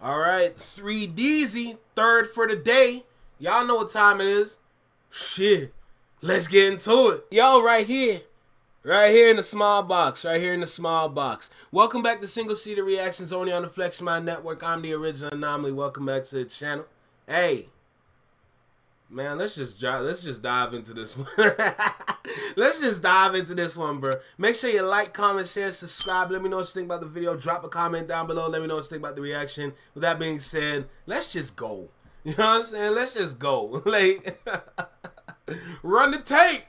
All right, 3DZ, third for the day. Y'all know what time it is. Shit, let's get into it. Yo, right here in the small box, Welcome back to Single Seater Reactions only on the Flex Mind Network. I'm the original Anomaly. Welcome back to the channel. Hey, man, let's just dive into this one. Let's just dive into this one, bro. Make sure you like, comment, share, subscribe. Let me know what you think about the video. Drop a comment down below. Let me know what you think about the reaction. With that being said, let's just go. You know what I'm saying? Let's just go. Like, run the tape.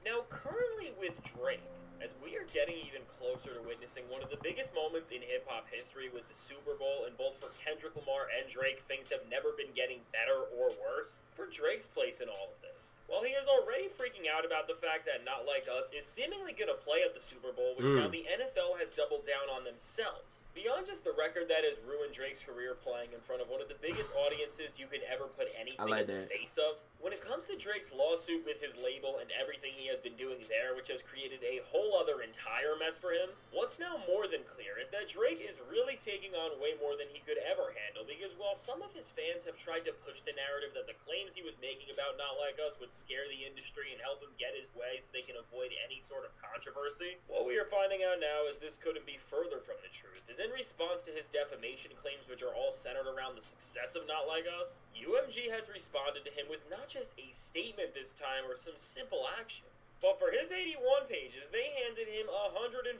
Now, currently with Drake, as we are getting even closer to witnessing one of the biggest moments in hip-hop history with the Super Bowl, and both for Kendrick Lamar and Drake, things have never been getting better or worse. For Drake's place in all of this, while he is already freaking out about the fact that Not Like Us is seemingly going to play at the Super Bowl, which now the NFL has doubled down on themselves. Beyond just the record that has ruined Drake's career playing in front of one of the biggest audiences you can ever put anything in the face of, when it comes to Drake's lawsuit with his label and everything he has been doing there, which has created a whole other entire mess for him, what's now more than clear is that Drake is really taking on way more than he could ever handle, because while some of his fans have tried to push the narrative that the claims he was making about Not Like Us would scare the industry and help him get his way so they can avoid any sort of controversy, what we are finding out now is this couldn't be further from the truth, is in response to his defamation claims, which are all centered around the success of Not Like Us, UMG has responded to him with not just a statement this time or some simple action, but for his 81 pages, they handed him 144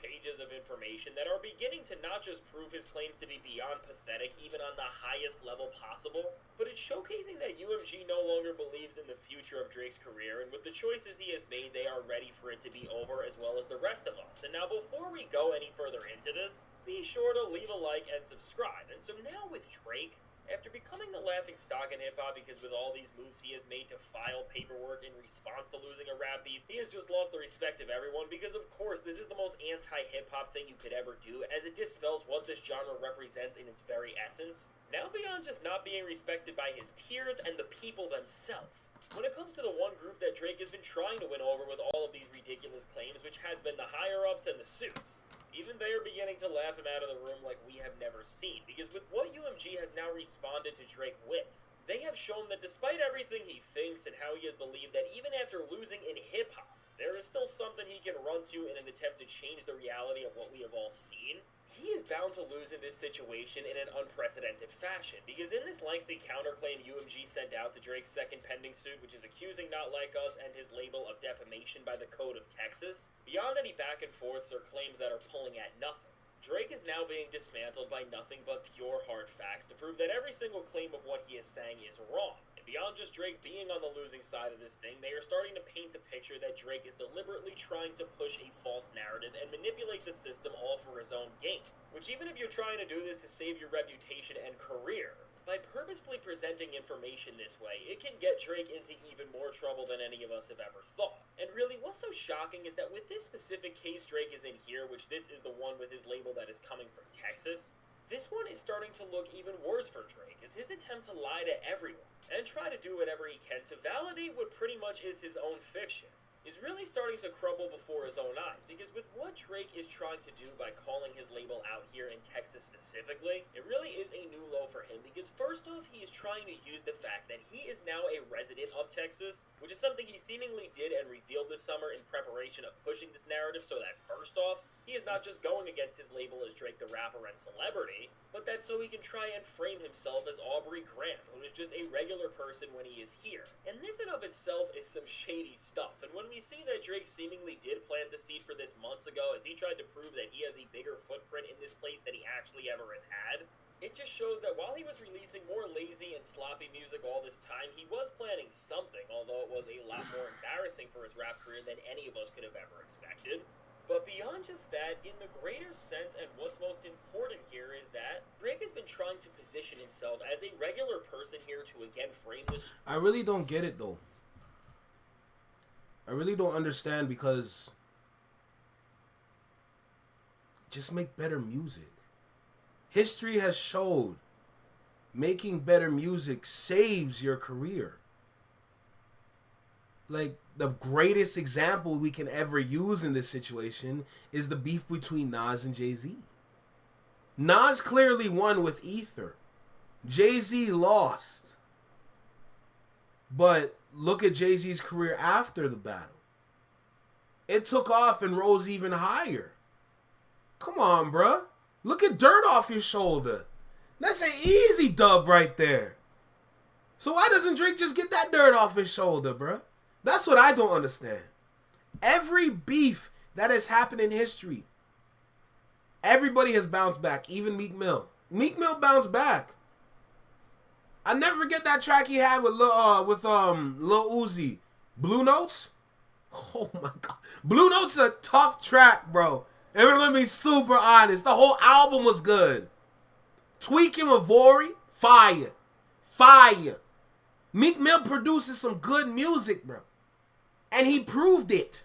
pages of information that are beginning to not just prove his claims to be beyond pathetic even on the highest level possible, but it's showcasing that UMG no longer believes in the future of Drake's career, and with the choices he has made, they are ready for it to be over as well as the rest of us. And now before we go any further into this, be sure to leave a like and subscribe. And so now with Drake, after becoming the laughing stock in hip-hop because with all these moves he has made to file paperwork in response to losing a rap beef, he has just lost the respect of everyone because, of course, this is the most anti-hip-hop thing you could ever do, as it dispels what this genre represents in its very essence. Now beyond just not being respected by his peers and the people themselves, when it comes to the one group that Drake has been trying to win over with all of these ridiculous claims, which has been the higher-ups and the suits, even they are beginning to laugh him out of the room like we have never seen, because with what UMG has now responded to Drake with, they have shown that despite everything he thinks and how he has believed that even after losing in hip-hop, there is still something he can run to in an attempt to change the reality of what we have all seen, he is bound to lose in this situation in an unprecedented fashion, because in this lengthy counterclaim UMG sent out to Drake's second pending suit, which is accusing Not Like Us and his label of defamation by the Code of Texas, beyond any back and forths or claims that are pulling at nothing, Drake is now being dismantled by nothing but pure hard facts to prove that every single claim of what he is saying is wrong. And beyond just Drake being on the losing side of this thing, they are starting to paint the picture that Drake is deliberately trying to push a false narrative and manipulate the system all for his own gain. Which, even if you're trying to do this to save your reputation and career, by purposefully presenting information this way, it can get Drake into even more trouble than any of us have ever thought. And really, what's so shocking is that with this specific case Drake is in here, which this is the one with his label that is coming from Texas, this one is starting to look even worse for Drake, as his attempt to lie to everyone and try to do whatever he can to validate what pretty much is his own fiction is really starting to crumble before his own eyes, because with what Drake is trying to do by calling his label out here in Texas specifically, it really is a new low for him, because first off, he is trying to use the fact that he is now a resident of Texas, which is something he seemingly did and revealed this summer in preparation of pushing this narrative, so that first off, he is not just going against his label as Drake the rapper and celebrity, but that's so he can try and frame himself as Aubrey Graham, who is just a regular person when he is here. And this in of itself is some shady stuff, and when we see that Drake seemingly did plant the seed for this months ago as he tried to prove that he has a bigger footprint in this place than he actually ever has had, it just shows that while he was releasing more lazy and sloppy music all this time, he was planning something, although it was a lot more embarrassing for his rap career than any of us could have ever expected. But beyond just that, in the greater sense, and what's most important here is that Drake has been trying to position himself as a regular person here to again frame this. I really don't get it though. I really don't understand, because just make better music. History has showed making better music saves your career. Like, the greatest example we can ever use in this situation is the beef between Nas and Jay-Z. Nas clearly won with Ether. Jay-Z lost. But look at Jay-Z's career after the battle. It took off and rose even higher. Come on, bruh. Look at dirt off your shoulder. That's an easy dub right there. So why doesn't Drake just get that dirt off his shoulder, bruh? That's what I don't understand. Every beef that has happened in history, everybody has bounced back, even Meek Mill. Meek Mill bounced back. I never forget that track he had with Lil Uzi. Blue Notes? Oh my God. Blue Notes is a tough track, bro. And we're going to be super honest. The whole album was good. Tweaking with Vori, fire. Fire. Meek Mill produces some good music, bro. And he proved it.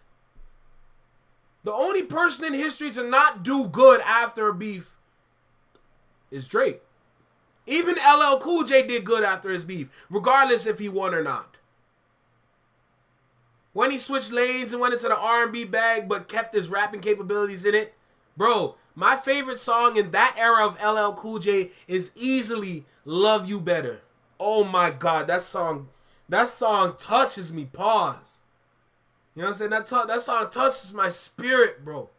The only person in history to not do good after a beef is Drake. Even LL Cool J did good after his beef, regardless if he won or not. When he switched lanes and went into the R&B bag but kept his rapping capabilities in it. Bro, my favorite song in that era of LL Cool J is easily Love You Better. Oh my God, that song touches me. Pause. You know what I'm saying? That song touches my spirit, bro.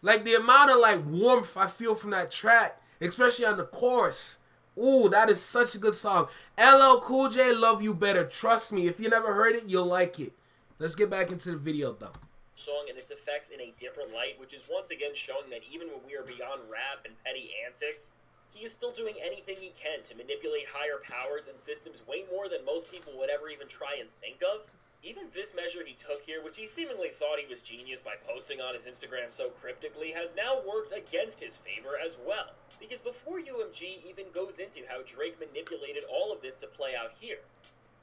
Like the amount of warmth I feel from that track, especially on the chorus. Ooh, that is such a good song. LL Cool J, Love You Better. Trust me, if you never heard it, you'll like it. Let's get back into the video, though. Song and its effects in a different light, which is once again showing that even when we are beyond rap and petty antics, he is still doing anything he can to manipulate higher powers and systems way more than most people would ever even try and think of. Even this measure he took here, which he seemingly thought he was genius by posting on his Instagram so cryptically, has now worked against his favor as well. Because before UMG even goes into how Drake manipulated all of this to play out here,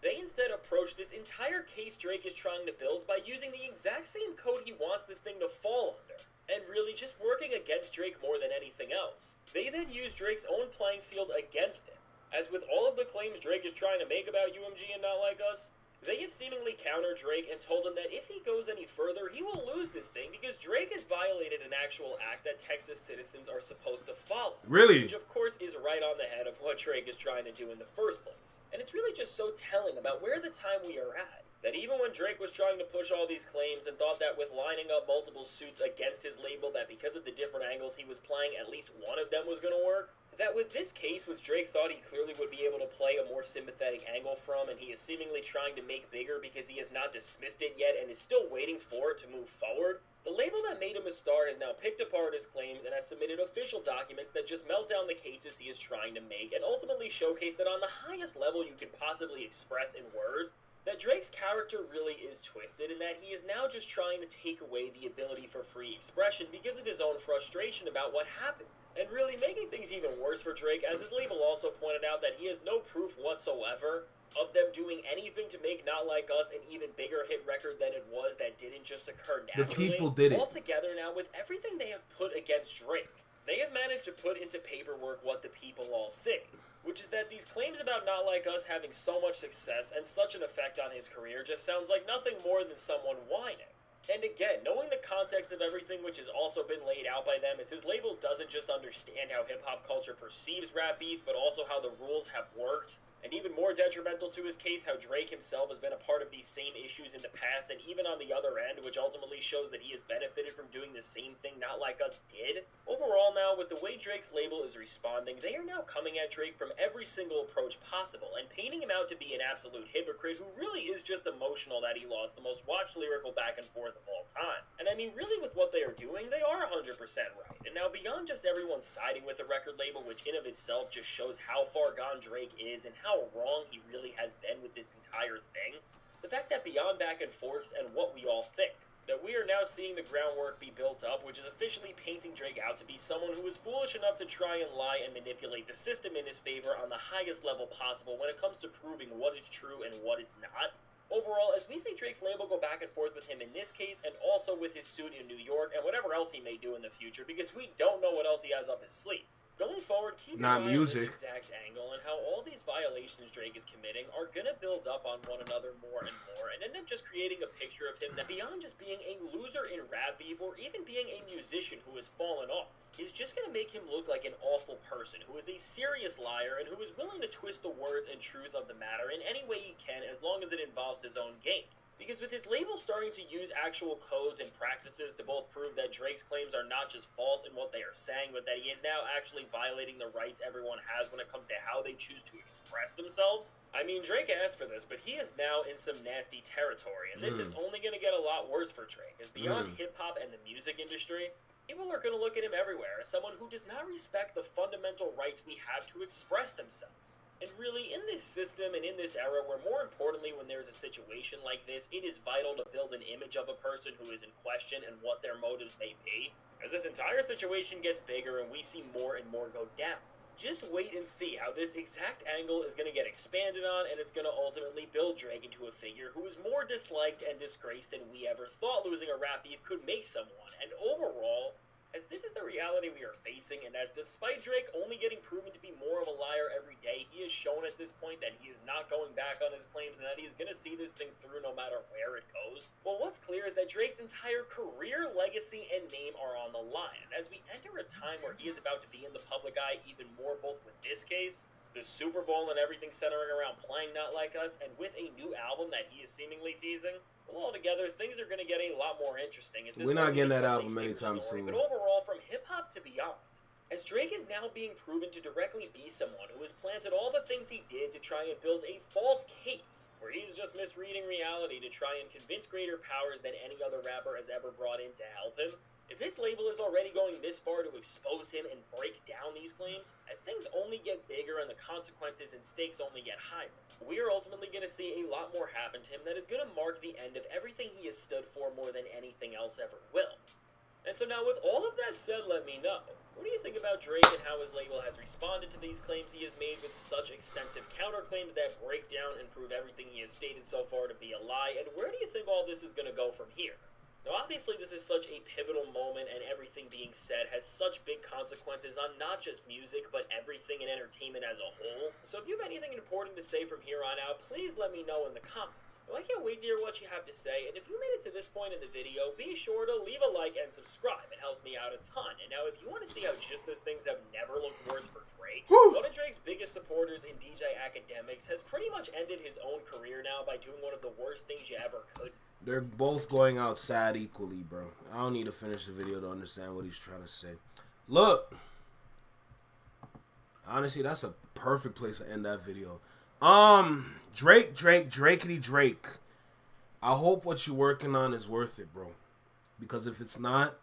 they instead approach this entire case Drake is trying to build by using the exact same code he wants this thing to fall under, and really just working against Drake more than anything else. They then use Drake's own playing field against him. As with all of the claims Drake is trying to make about UMG and Not Like Us, they have seemingly countered Drake and told him that if he goes any further, he will lose this thing because Drake has violated an actual act that Texas citizens are supposed to follow. Really? Which, of course, is right on the head of what Drake is trying to do in the first place. And it's really just so telling about where the time we are at, that even when Drake was trying to push all these claims and thought that with lining up multiple suits against his label that because of the different angles he was playing, at least one of them was going to work, that with this case, which Drake thought he clearly would be able to play a more sympathetic angle from, and he is seemingly trying to make bigger because he has not dismissed it yet and is still waiting for it to move forward, the label that made him a star has now picked apart his claims and has submitted official documents that just melt down the cases he is trying to make and ultimately showcase that on the highest level you can possibly express in word, that Drake's character really is twisted and that he is now just trying to take away the ability for free expression because of his own frustration about what happened. And really making things even worse for Drake, as his label also pointed out that he has no proof whatsoever of them doing anything to make Not Like Us an even bigger hit record than it was that didn't just occur naturally. The people did it. Altogether now, with everything they have put against Drake, they have managed to put into paperwork what the people all say, which is that these claims about Not Like Us having so much success and such an effect on his career just sounds like nothing more than someone whining. And again, knowing the context of everything which has also been laid out by them is his label doesn't just understand how hip-hop culture perceives rap beef, but also how the rules have worked. And even more detrimental to his case, how Drake himself has been a part of these same issues in the past, and even on the other end, which ultimately shows that he has benefited from doing the same thing Not Like Us did. Overall now, with the way Drake's label is responding, they are now coming at Drake from every single approach possible, and painting him out to be an absolute hypocrite who really is just emotional that he lost the most watched lyrical back and forth of all time. And I mean, really with what they are doing, they are 100% right. And now beyond just everyone siding with the record label, which in of itself just shows how far gone Drake is and how wrong he really has been with this entire thing, the fact that beyond back and forths and what we all think, that we are now seeing the groundwork be built up, which is officially painting Drake out to be someone who is foolish enough to try and lie and manipulate the system in his favor on the highest level possible when it comes to proving what is true and what is not. Overall, as we see Drake's label go back and forth with him in this case, and also with his suit in New York, and whatever else he may do in the future, because we don't know what else he has up his sleeve. Going forward, keep an eye on this exact angle and how all these these violations Drake is committing are gonna build up on one another more and more, and end up just creating a picture of him that, beyond just being a loser in rap beef or even being a musician who has fallen off, is just gonna make him look like an awful person who is a serious liar and who is willing to twist the words and truth of the matter in any way he can, as long as it involves his own gain. Because with his label starting to use actual codes and practices to both prove that Drake's claims are not just false in what they are saying, but that he is now actually violating the rights everyone has when it comes to how they choose to express themselves. I mean, Drake asked for this, but he is now in some nasty territory, and this is only going to get a lot worse for Drake, as beyond hip-hop and the music industry, people are going to look at him everywhere as someone who does not respect the fundamental rights we have to express themselves. And really, in this system and in this era, where more importantly when there's a situation like this, it is vital to build an image of a person who is in question and what their motives may be, as this entire situation gets bigger and we see more and more go down. Just wait and see how this exact angle is going to get expanded on, and it's going to ultimately build Drake into a figure who is more disliked and disgraced than we ever thought losing a rap beef could make someone. And overall, as this is the reality we are facing, and as despite Drake only getting proven to be more of a liar every day, he has shown at this point that he is not going back on his claims and that he is going to see this thing through no matter where it goes. Well, what's clear is that Drake's entire career, legacy, and name are on the line. And as we enter a time where he is about to be in the public eye even more, both with this case, the Super Bowl, and everything centering around playing Not Like Us, and with a new album that he is seemingly teasing, well, altogether, things are going to get a lot more interesting. We're not getting that album anytime soon. But overall, from hip-hop to beyond, as Drake is now being proven to directly be someone who has planted all the things he did to try and build a false case, where he's just misreading reality to try and convince greater powers than any other rapper has ever brought in to help him. If his label is already going this far to expose him and break down these claims, as things only get bigger and the consequences and stakes only get higher, we are ultimately going to see a lot more happen to him that is going to mark the end of everything he has stood for more than anything else ever will. And so now, with all of that said, let me know, what do you think about Drake and how his label has responded to these claims he has made with such extensive counterclaims that break down and prove everything he has stated so far to be a lie, and where do you think all this is going to go from here? Now, obviously, this is such a pivotal moment, and everything being said has such big consequences on not just music, but everything in entertainment as a whole. So if you have anything important to say from here on out, please let me know in the comments. Now, I can't wait to hear what you have to say, and if you made it to this point in the video, be sure to leave a like and subscribe. It helps me out a ton. And now, if you want to see how just as things have never looked worse for Drake, one of Drake's biggest supporters in DJ Academics has pretty much ended his own career now by doing one of the worst things you ever could. They're both going out sad equally, bro. I don't need to finish the video to understand what he's trying to say. Look. Honestly, that's a perfect place to end that video. Drakey Drake. I hope what you're working on is worth it, bro. Because if it's not,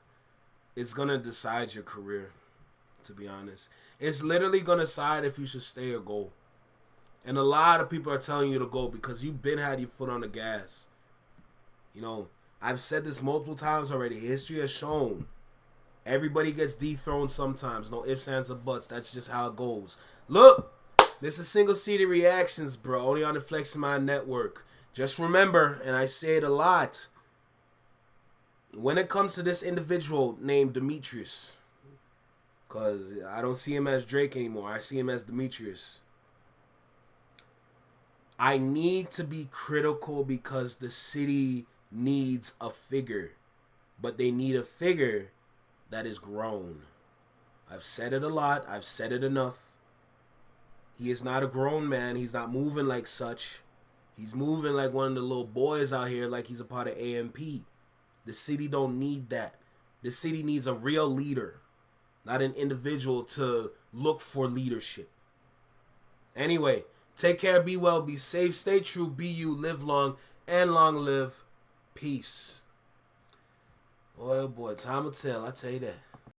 it's going to decide your career, to be honest. It's literally going to decide if you should stay or go. And a lot of people are telling you to go because you've been had your foot on the gas. You know, I've said this multiple times already. History has shown everybody gets dethroned sometimes. No ifs, ands, or buts. That's just how it goes. Look, this is single-seated reactions, bro. Only on the Flexing Mind Network. Just remember, and I say it a lot, when it comes to this individual named Demetrius, because I don't see him as Drake anymore. I see him as Demetrius. I need to be critical because the city needs a figure, but they need a figure that is grown. I've said it a lot. I've said it enough. He is not a grown man. He's not moving like such. He's moving like one of the little boys out here, like he's a part of AMP. The city don't need that. The city needs a real leader, not an individual to look for leadership. Anyway, take care, be well, be safe, stay true, be you, live long, and long live. Peace. Boy, oh boy, time will tell, I tell you that.